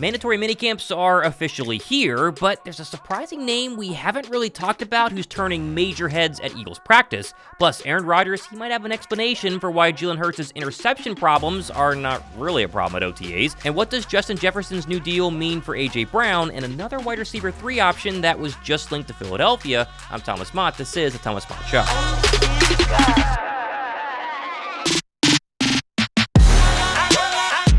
Mandatory minicamps are officially here, but there's a surprising name we haven't really talked about who's turning major heads at Eagles practice. Plus, Aaron Rodgers, he might have an explanation for why Jalen Hurts' interception problems are not really a problem at OTAs. And what does Justin Jefferson's new deal mean for A.J. Brown and another wide receiver 3 option that was just linked to Philadelphia? I'm Thomas Mott. This is the Thomas Mott Show.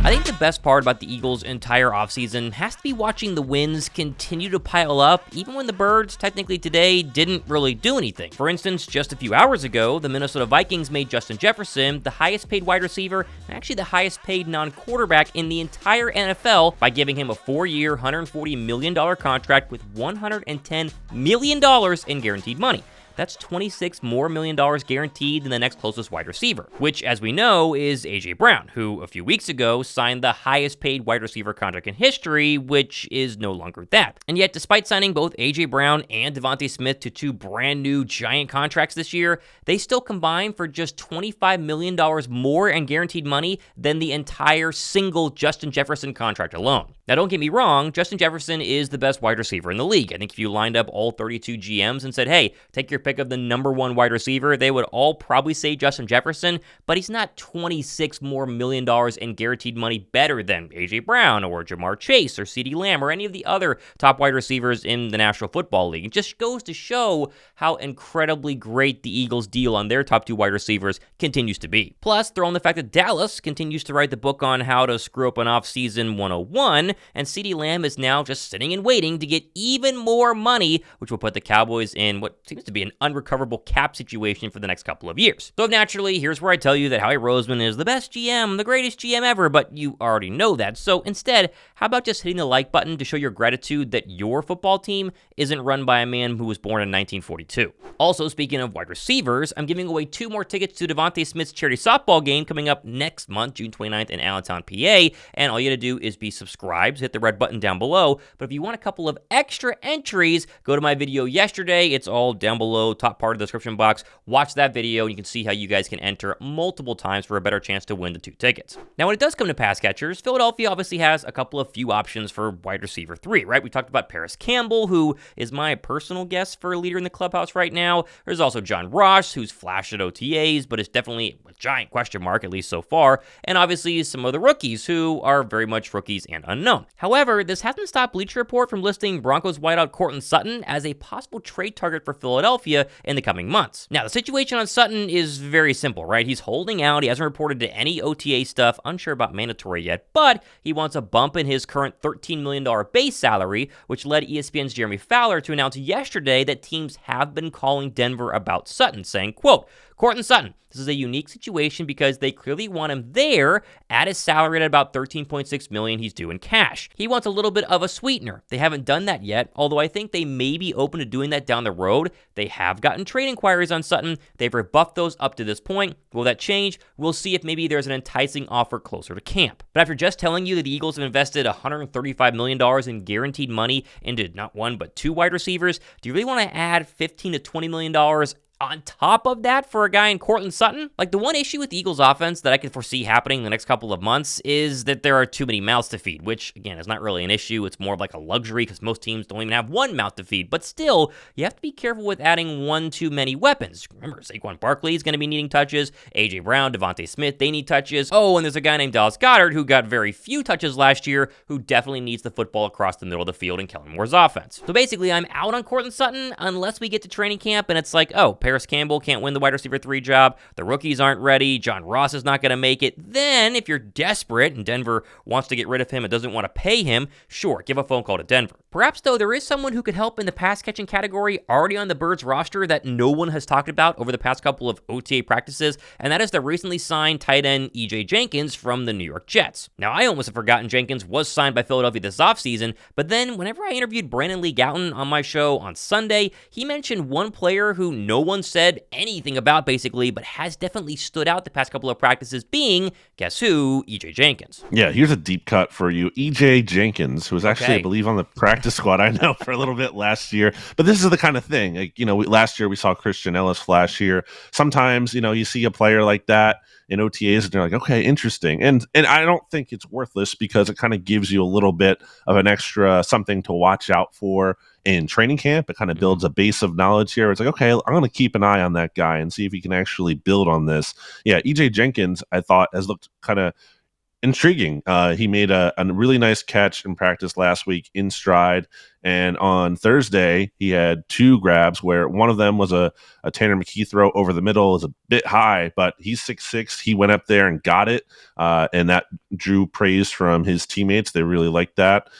I think the best part about the Eagles' entire offseason has to be watching the wins continue to pile up, even when the Birds, technically today, didn't really do anything. For instance, just a few hours ago, the Minnesota Vikings made Justin Jefferson the highest paid wide receiver and actually the highest paid non-quarterback in the entire NFL by giving him a 4-year, $140 million contract with $110 million in guaranteed money. That's $26 million more guaranteed than the next closest wide receiver, which, as we know, is A.J. Brown, who a few weeks ago signed the highest paid wide receiver contract in history, which is no longer that. And yet, despite signing both A.J. Brown and Devontae Smith to 2 brand new giant contracts this year, they still combine for just $25 million more in guaranteed money than the entire single Justin Jefferson contract alone. Now, don't get me wrong, Justin Jefferson is the best wide receiver in the league. I think if you lined up all 32 GMs and said, hey, take your pick of the number 1 wide receiver, they would all probably say Justin Jefferson, but he's not $26 million more in guaranteed money better than A.J. Brown or Jamar Chase or CeeDee Lamb or any of the other top wide receivers in the National Football League. It just goes to show how incredibly great the Eagles' deal on their top 2 wide receivers continues to be. Plus, throw in the fact that Dallas continues to write the book on how to screw up an offseason 101, and CeeDee Lamb is now just sitting and waiting to get even more money, which will put the Cowboys in what seems to be an unrecoverable cap situation for the next couple of years. So naturally, here's where I tell you that Howie Roseman is the best GM, the greatest GM ever, but you already know that. So instead, how about just hitting the like button to show your gratitude that your football team isn't run by a man who was born in 1942. Also, speaking of wide receivers, I'm giving away 2 more tickets to Devontae Smith's charity softball game coming up next month, June 29th in Allentown, PA, and all you gotta do is be subscribed, hit the red button down below. But if you want a couple of extra entries, go to my video yesterday. It's all down below, top part of the description box. Watch that video and you can see how you guys can enter multiple times for a better chance to win the 2 tickets. Now, when it does come to pass catchers, Philadelphia obviously has a couple of few options for wide receiver 3, right? We talked about Paris Campbell, who is my personal guess for a leader in the clubhouse right now. There's also John Ross, who's flashed at OTAs, but it's definitely a giant question mark, at least so far. And obviously some of the rookies who are very much rookies and unknown. However, this hasn't stopped Bleacher Report from listing Broncos wideout Courtland Sutton as a possible trade target for Philadelphia in the coming months. Now, the situation on Sutton is very simple, right? He's holding out. He hasn't reported to any OTA stuff, unsure about mandatory yet, but he wants a bump in his current $13 million base salary, which led ESPN's Jeremy Fowler to announce yesterday that teams have been calling Denver about Sutton, saying, quote, Courtland Sutton, this is a unique situation because they clearly want him there at his salary at about $13.6 million he's due in cash. He wants a little bit of a sweetener. They haven't done that yet, although I think they may be open to doing that down the road. They have gotten trade inquiries on Sutton. They've rebuffed those up to this point. Will that change? We'll see if maybe there's an enticing offer closer to camp. But after just telling you that the Eagles have invested $135 million in guaranteed money into not 1 but 2 wide receivers, do you really want to add $15 to $20 million on top of that for a guy in Courtland Sutton? Like, the one issue with the Eagles offense that I can foresee happening in the next couple of months is that there are too many mouths to feed, which, again, is not really an issue. It's more of like a luxury because most teams don't even have 1 mouth to feed. But still, you have to be careful with adding 1 too many weapons. Remember, Saquon Barkley is going to be needing touches. A.J. Brown, Devontae Smith, they need touches. Oh, and there's a guy named Dallas Goedert who got very few touches last year who definitely needs the football across the middle of the field in Kellen Moore's offense. So basically, I'm out on Courtland Sutton unless we get to training camp and it's like, oh, Paris Campbell can't win the wide receiver 3 job. The rookies aren't ready. John Ross is not going to make it. Then, if you're desperate and Denver wants to get rid of him and doesn't want to pay him, sure, give a phone call to Denver. Perhaps, though, there is someone who could help in the pass-catching category already on the Birds roster that no one has talked about over the past couple of OTA practices, and that is the recently signed tight end E.J. Jenkins from the New York Jets. Now, I almost have forgotten Jenkins was signed by Philadelphia this offseason, but then whenever I interviewed Brandon Lee Gowton on my show on Sunday, he mentioned one player who no one said anything about, basically, but has definitely stood out the past couple of practices being, guess who, E.J. Jenkins. Yeah, here's a deep cut for you. E.J. Jenkins, who was actually, I believe, on the practice practice squad, I know, for a little bit last year. But this is the kind of thing, like, last year we saw Christian Ellis flash here. Sometimes, you see a player like that in OTAs and they're like, okay, interesting. And I don't think it's worthless because it kind of gives you a little bit of an extra something to watch out for in training camp. It kind of builds a base of knowledge here. It's like, okay, I'm going to keep an eye on that guy and see if he can actually build on this. Yeah, EJ Jenkins, I thought, has looked kind of intriguing. He made a really nice catch in practice last week in stride. And on Thursday, he had 2 grabs where one of them was a Tanner McKee throw over the middle. It was a bit high, but he's 6'6". He went up there and got it. And that drew praise from his teammates. They really liked that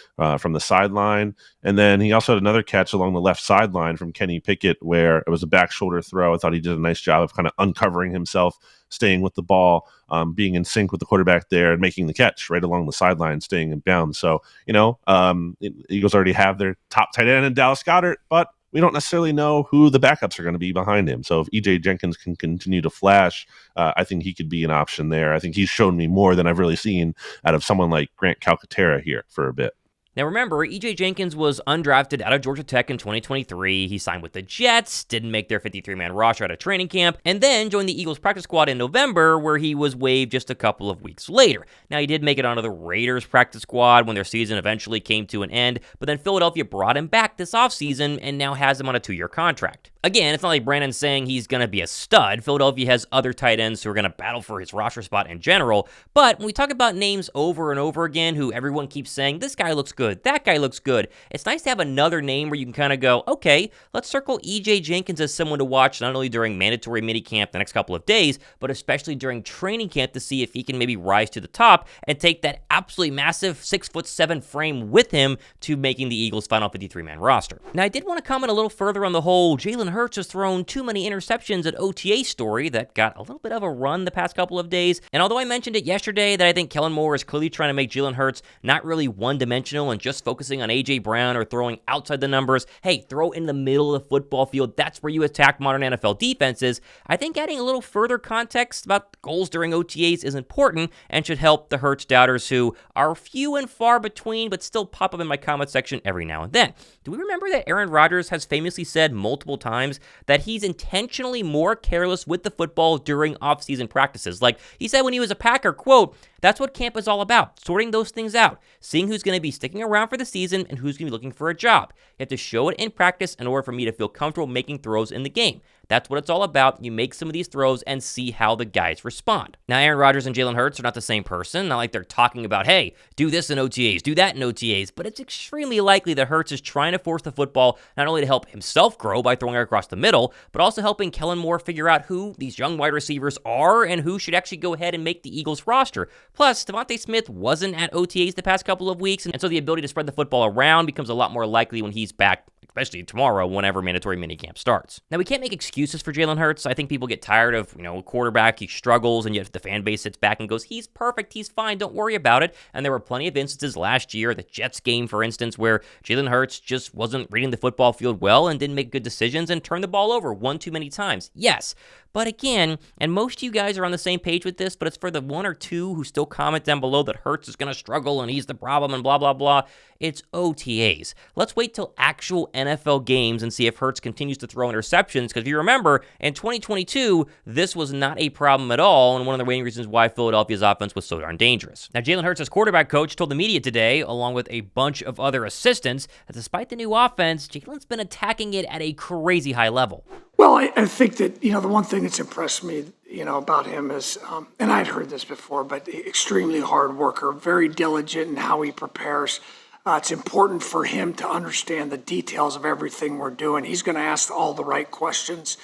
from the sideline. And then he also had another catch along the left sideline from Kenny Pickett where it was a back shoulder throw. I thought he did a nice job of kind of uncovering himself, staying with the ball, being in sync with the quarterback there and making the catch right along the sideline, staying in bounds. So, Eagles already have their top tight end in Dallas Goedert, but we don't necessarily know who the backups are going to be behind him. So if EJ Jenkins can continue to flash, I think he could be an option there. I think he's shown me more than I've really seen out of someone like Grant Calcaterra here for a bit. Now remember, E.J. Jenkins was undrafted out of Georgia Tech in 2023. He signed with the Jets, didn't make their 53-man roster out of training camp, and then joined the Eagles practice squad in November, where he was waived just a couple of weeks later. Now he did make it onto the Raiders practice squad when their season eventually came to an end, but then Philadelphia brought him back this offseason and now has him on a 2-year contract. Again, it's not like Brandon's saying he's going to be a stud. Philadelphia has other tight ends who are going to battle for his roster spot in general, but when we talk about names over and over again who everyone keeps saying, this guy looks good, that guy looks good, it's nice to have another name where you can kind of go, okay, let's circle E.J. Jenkins as someone to watch not only during mandatory minicamp the next couple of days, but especially during training camp to see if he can maybe rise to the top and take that absolutely massive 6'7" frame with him to making the Eagles' final 53-man roster. Now, I did want to comment a little further on the whole Jalen Hurts has thrown too many interceptions at OTA story that got a little bit of a run the past couple of days. And although I mentioned it yesterday that I think Kellen Moore is clearly trying to make Jalen Hurts not really one-dimensional and just focusing on A.J. Brown or throwing outside the numbers, hey, throw in the middle of the football field, that's where you attack modern NFL defenses, I think adding a little further context about goals during OTAs is important and should help the Hurts doubters who are few and far between but still pop up in my comment section every now and then. Do we remember that Aaron Rodgers has famously said multiple times that he's intentionally more careless with the football during off-season practices? Like he said when he was a Packer, quote, that's what camp is all about, sorting those things out, seeing who's going to be sticking around for the season and who's going to be looking for a job. You have to show it in practice in order for me to feel comfortable making throws in the game. That's what it's all about. You make some of these throws and see how the guys respond. Now, Aaron Rodgers and Jalen Hurts are not the same person. Not like they're talking about, hey, do this in OTAs, do that in OTAs, but it's extremely likely that Hurts is trying to force the football not only to help himself grow by throwing it across the middle, but also helping Kellen Moore figure out who these young wide receivers are and who should actually go ahead and make the Eagles roster. Plus, Devontae Smith wasn't at OTAs the past couple of weeks, and so the ability to spread the football around becomes a lot more likely when he's back, especially tomorrow, whenever mandatory minicamp starts. Now, we can't make excuses for Jalen Hurts. I think people get tired of, a quarterback, he struggles, and yet the fan base sits back and goes, he's perfect, he's fine, don't worry about it. And there were plenty of instances last year, the Jets game, for instance, where Jalen Hurts just wasn't reading the football field well and didn't make good decisions and turned the ball over one too many times. Yes, but again, and most of you guys are on the same page with this, but it's for the one or two who still comment down below that Hurts is going to struggle and he's the problem and blah, blah, blah. It's OTAs. Let's wait till actual NFL games and see if Hurts continues to throw interceptions, because if you remember, in 2022, this was not a problem at all, and one of the main reasons why Philadelphia's offense was so darn dangerous. Now, Jalen Hurts' quarterback coach told the media today, along with a bunch of other assistants, that despite the new offense, Jalen's been attacking it at a crazy high level. Well, I think that, the one thing that's impressed me, about him is, and I'd heard this before, but extremely hard worker, very diligent in how he prepares. It's important for him to understand the details of everything we're doing. He's going to ask all the right questions.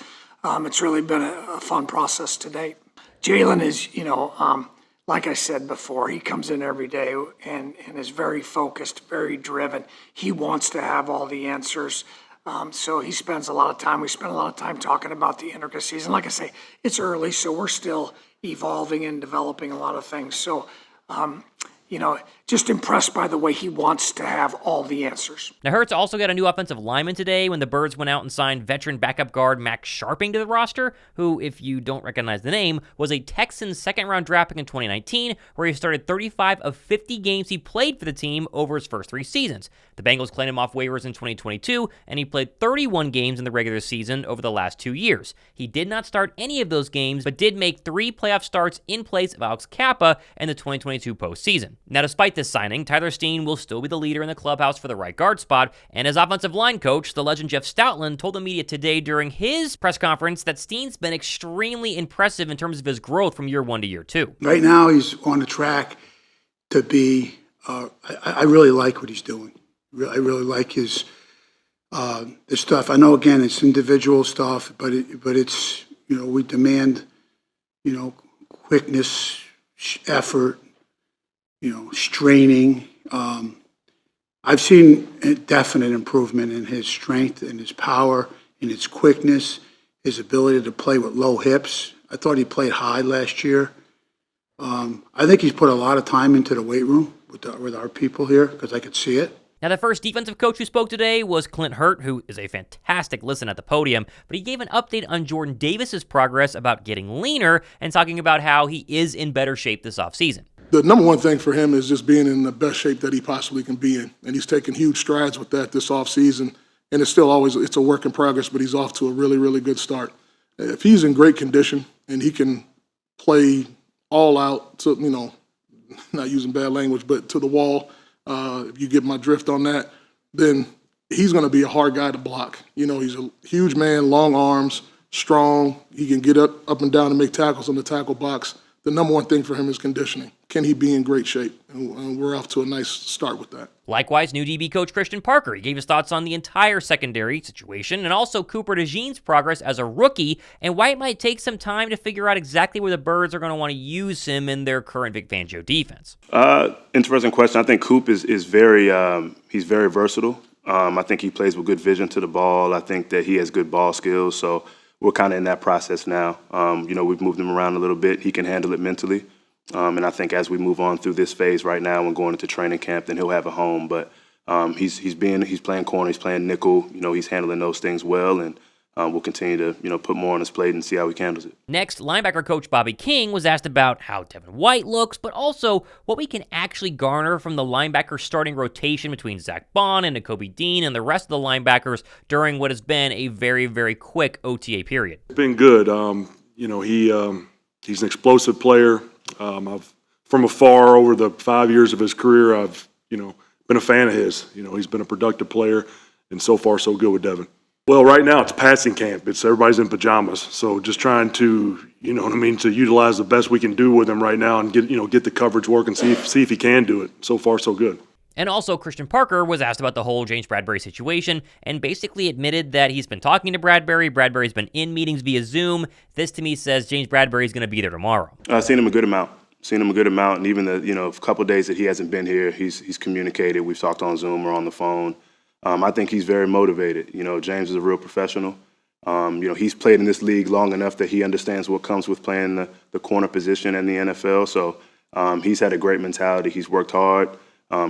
It's really been a fun process to date. Jalen is, like I said before, he comes in every day and is very focused, very driven. He wants to have all the answers. So he spends a lot of time. We spend a lot of time talking about the intricacies. And like I say, it's early, so we're still evolving and developing a lot of things. So, just impressed by the way he wants to have all the answers. Now, Hurts also got a new offensive lineman today when the Birds went out and signed veteran backup guard Max Scharping to the roster, who, if you don't recognize the name, was a Texans second-round draft pick in 2019, where he started 35 of 50 games he played for the team over his first 3 seasons. The Bengals claimed him off waivers in 2022, and he played 31 games in the regular season over the last 2 years. He did not start any of those games, but did make 3 playoff starts in place of Alex Kappa in the 2022 postseason. Now, despite this signing, Tyler Steen will still be the leader in the clubhouse for the right guard spot, and his offensive line coach, the legend Jeff Stoutland, told the media today during his press conference that Steen's been extremely impressive in terms of his growth from year 1 to year 2. Right now, he's on the track to be, I really like what he's doing. I really like his stuff. I know, again, it's individual stuff, but it's, we demand, quickness, effort, straining. I've seen a definite improvement in his strength and his power and his quickness, his ability to play with low hips. I thought he played high last year. I think he's put a lot of time into the weight room with our people here because I could see it. Now, the first defensive coach who spoke today was Clint Hurt, who is a fantastic listen at the podium, but he gave an update on Jordan Davis's progress about getting leaner and talking about how he is in better shape this offseason. The number one thing for him is just being in the best shape that he possibly can be in, and he's taken huge strides with that this offseason, and it's still it's a work in progress, but he's off to a really, really good start. If he's in great condition and he can play all out, to, not using bad language, but to the wall, if you get my drift on that, then he's going to be a hard guy to block. He's a huge man, long arms, strong. He can get up and down and make tackles in the tackle box. The number one thing for him is conditioning. Can he be in great shape? And we're off to a nice start with that. Likewise, new DB coach Christian Parker, he gave his thoughts on the entire secondary situation and also Cooper DeJean's progress as a rookie and why it might take some time to figure out exactly where the Birds are going to want to use him in their current Vic Fangio defense. Interesting question. I think Coop is very he's very versatile. I think he plays with good vision to the ball. I think that he has good ball skills. So we're kind of in that process now. We've moved him around a little bit. He can handle it mentally. And I think as we move on through this phase right now and going into training camp, then he'll have a home. But he's playing corner, he's playing nickel. He's handling those things well, and we'll continue to put more on his plate and see how he handles it. Next, linebacker coach Bobby King was asked about how Devin White looks, but also what we can actually garner from the linebacker starting rotation between Zack Baun and Nakobe Dean and the rest of the linebackers during what has been a very, very quick OTA period. It's been good. He's an explosive player. I've from afar over the 5 years of his career, I've been a fan of his. He's been a productive player, and so far so good with Devin. Well, right now it's passing camp. Everybody's in pajamas, so just trying to to utilize the best we can do with him right now and get the coverage working, see if he can do it. So far so good. And also, Christian Parker was asked about the whole James Bradberry situation and basically admitted that he's been talking to Bradberry. Bradberry's been in meetings via Zoom. This, to me, says James Bradberry is going to be there tomorrow. I've seen him a good amount. And even the a couple of days that he hasn't been here, he's communicated. We've talked on Zoom or on the phone. I think he's very motivated. James is a real professional. He's played in this league long enough that he understands what comes with playing the corner position in the NFL. So he's had a great mentality. He's worked hard.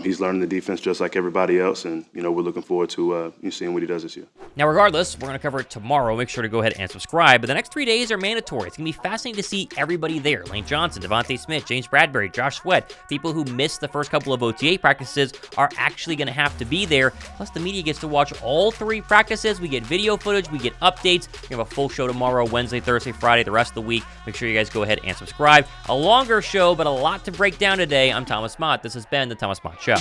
He's learning the defense just like everybody else, and we're looking forward to seeing what he does this year. Now, regardless, we're going to cover it tomorrow. Make sure to go ahead and subscribe. But the next 3 days are mandatory. It's going to be fascinating to see everybody there. Lane Johnson, Devontae Smith, James Bradberry, Josh Sweat. People who missed the first couple of OTA practices are actually going to have to be there. Plus, the media gets to watch all 3 practices. We get video footage. We get updates. We have a full show tomorrow, Wednesday, Thursday, Friday, the rest of the week. Make sure you guys go ahead and subscribe. A longer show, but a lot to break down today. I'm Thomas Mott. This has been the Thomas Mott Show.